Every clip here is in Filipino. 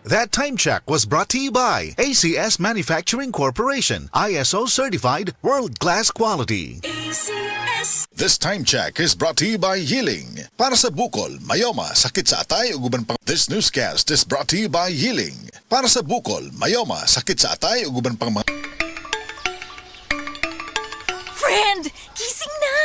That time check was brought to you by ACS Manufacturing Corporation, ISO certified, world-class quality. ACS. This time check is brought to you by Yiling. Para sa bukol, mayoma, sakit sa atay, ug uban pang. This newscast is brought to you by Yiling. Para sa bukol, mayoma, sakit sa atay, ug uban pang mga. Friend, gising na!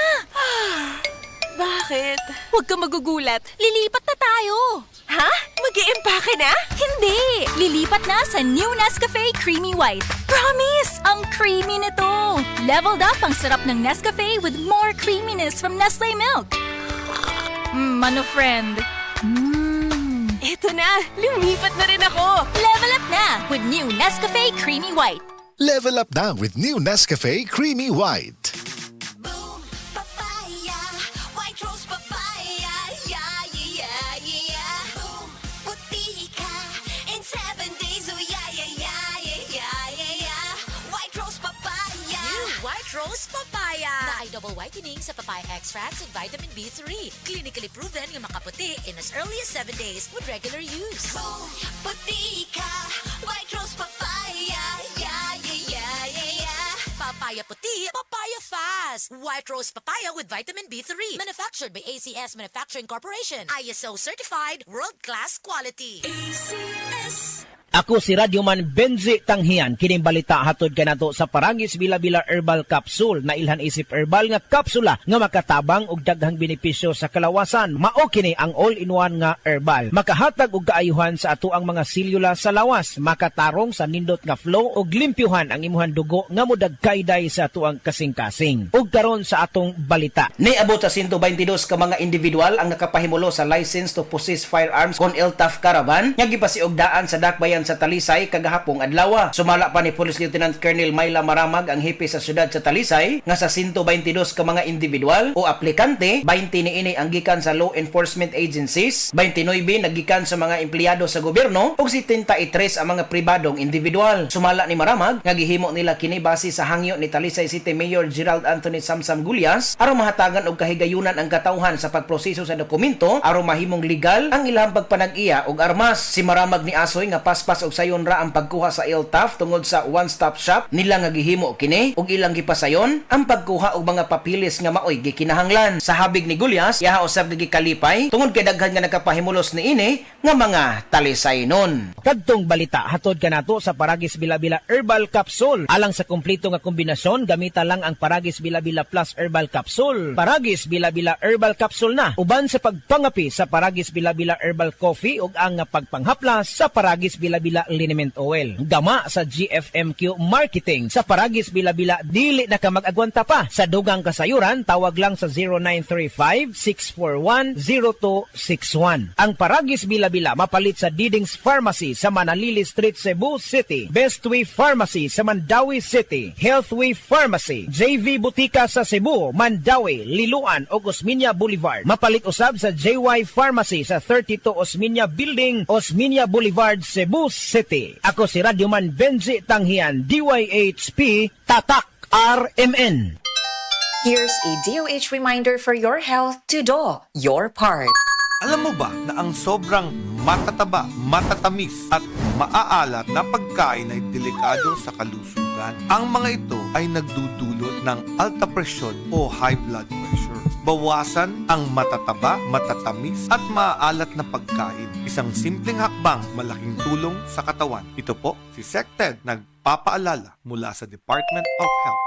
Bakit? Huwag ka magugulat. Lilipat na tayo. Ha? Mag-iimpake na? Hindi! Lilipat na sa new Nescafe Creamy White. Promise! Ang creamy nito! Leveled up ang sarap ng Nescafe with more creaminess from Nestle Milk. Ano friend? Ito na! Lumipat na rin ako! Level up na with new Nescafe Creamy White. Level up na with new Nescafe Creamy White. Boom, papaya, white rose papaya, yeah, yeah, yeah. Boom, puti ka in 7 days, oh yeah, yeah, yeah, yeah, yeah, yeah. White rose papaya. New White Rose Papaya na ay double whitening sa papaya extracts and vitamin B3. Clinically proven nga makaputi in as early as 7 days with regular use. Boom, puti ka, white rose papaya, yeah, yeah, yeah, yeah, yeah. Papaya puti, papaya fast. White Rose Papaya with vitamin B3. Manufactured by ACS Manufacturing Corporation. ISO certified, world-class quality. ACS. Ako si Radyoman Benzi Tanghian, kining balita hatod kanato sa Parangis Bila-Bila Herbal Capsule na ilhan isip herbal nga kapsula nga makatabang og daghang benepisyo sa kalawasan. Mao kini ang all-in-one nga herbal. Makahatag og kaayuhan sa ato ang mga selula sa lawas, makatarong sa nindot nga flow og limpyuhan ang imuhang dugo nga modagkayday sa ato ang kasing-kasing. Ug karon sa atong balita. Niabot sa 122 ka mga individual ang nakapahimulo sa license to possess firearms kon LTAF Caravan nga gipasiugdaan sa dakbayan sa Talisay kagahapong adlaw. Sumala pa ni Police Lieutenant Colonel Myla Maramag ang hipi sa syudad sa Talisay nga sa 122 ka mga individual o aplikante, 20 niini ang gikan sa law enforcement agencies, 29 nagikan sa mga empleyado sa gobyerno ug 73 ang mga pribadong individual. Sumala ni Maramag nga gihimo nila kini base sa hangyo ni Talisay City Mayor Gerald Anthony Samsam Gulyas aron mahatagan og kahigayunan ang katawhan sa pagproseso sa dokumento aron mahimong legal ang ilang pagpanag-iya og armas. Si Maramag ni asoy nga paspas og sayon ra ang pagkuha sa LTAF tungod sa one-stop shop nila nga gihimo kini ug ilang gipasayon ang pagkuha og mga papilis nga maoy gikinahanglan. Sa habig ni Gulyas, yaha usab gikalipay tungod kay daghan nga nakapahimulos niini nga mga Talisaynon. Kadtong balita hatod kanato sa Paragis Bila-Bila Herbal Capsule. Alang sa kumpleto nga kombinasyon, gamita lang ang Paragis Bila-Bila Plus Herbal Capsule. Paragis Bila-Bila Herbal Capsule na uban sa pagpangapi sa Paragis Bila-Bila Herbal Coffee ug ang pagpanghaplas sa Paragis Bila-Bila Liniment Oil. Gama sa GFMQ Marketing sa Paragis Bila-Bila dili na ka mag-agwanta pa. Sa dugang kasayuran, tawag lang sa 0935-641-0261. Ang Paragis Bila-Bila mapalit sa Diding's Pharmacy sa Manalili Street, Cebu City, Bestway Pharmacy sa Mandawi City, Healthway Pharmacy, JV Butika sa Cebu, Mandawi, Liloan o Osmeña Boulevard. Mapalit usab sa JY Pharmacy sa 32 Osmeña Building, Osmeña Boulevard, Cebu City. Ako si Radyoman Benzi Tanghian, DYHP, Tatak RMN. Here's a DOH reminder for your health to do your part. Alam mo ba na ang sobrang matataba, matatamis at maaalat na pagkain ay delikado sa kalusugan? Ang mga ito ay nagdudulot ng alta presyon o high blood pressure. Bawasan ang matataba, matatamis at maaalat na pagkain. Isang simpleng hakbang, malaking tulong sa katawan. Ito po si SecTed nagpapaalala mula sa Department of Health.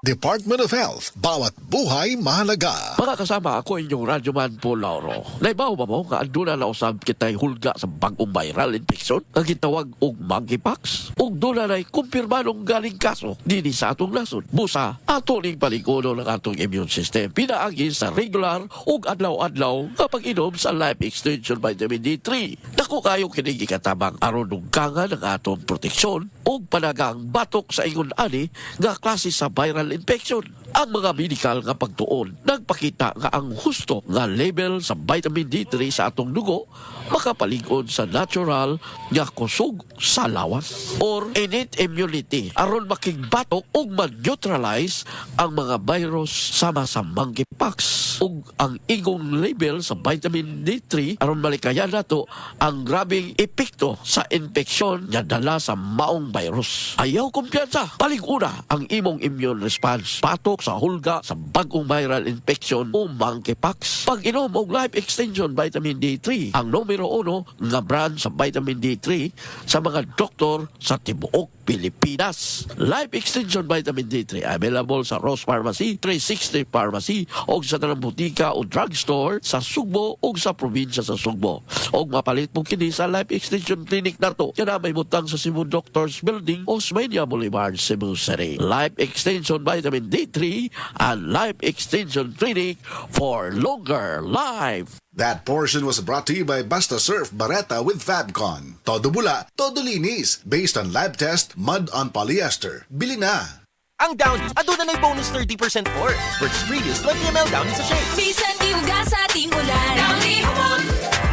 Department of Health, bawat buhay mahalaga. Mga kasama, ako inyong Radyoman Paul Lauro. Naibaw ba mo nga andun na usab kita'y hulga sa bagong viral infection ang gitawag og monkeypox? Og doon na kumpirmanong galing kaso dini sa atong nasod. Busa, ato ning palikuno ng atong immune system. Pinaagi sa regular og adlaw-adlaw kapag inom sa Life Extension Vitamin D3. Dako kayo kining ikatabang aron nunggangan ang atong proteksyon og panagang batok sa ingon ani nga klase sa viral infection. Ang mga medical nga pagtuon nagpakita nga ang husto nga level sa vitamin D3 sa atong dugo makapalig-on sa natural nga kusog sa lawas or innate immunity aron makigbatok ug ma-neutralize ang mga virus sama sa monkeypox Packs ug ang igong label sa vitamin D3 aron malikayan nato ang grabing epekto sa infeksyon nga dala sa maong virus. Ayaw kumpiyansa, palig-una ang imong immune response patok sa hulga sa bagong viral infection o monkeypox. Pag-inom og Life Extension Vitamin D3, ang numero 1 nga brand sa vitamin D3 sa mga doktor sa tibuok Pilipinas. Life Extension Vitamin D3 available sa Ross Pharmacy, 360 Pharmacy o sa tanang butika o drugstore sa Sugbo o sa probinsya sa Sugbo. O mapalit mo kini sa Life Extension Clinic narto. Yan may butang sa Cebu Doctors Building, Osmeña Boulevard, Cebu City. Life Extension Vitamin D3 and Life Extension Clinic for longer life. That portion was brought to you by Basta Surf Bareta with Fabcon. Todo bula, todo linis. Based on lab test, mud on polyester. Bili na! Ang Downy, aduna na'y bonus 30% for. Purchase previous 20 ml Downy sa shake. Bisan iuga sa ating ulan. Downy humot.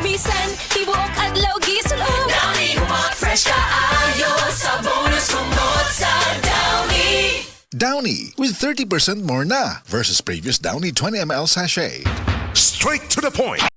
Bisan tibuok adlaw gisulod. Downy humot. Fresh kaayo sa bonus humot sa Downy. Downy with 30% more na versus previous Downy 20 ml sachet. Straight to the point.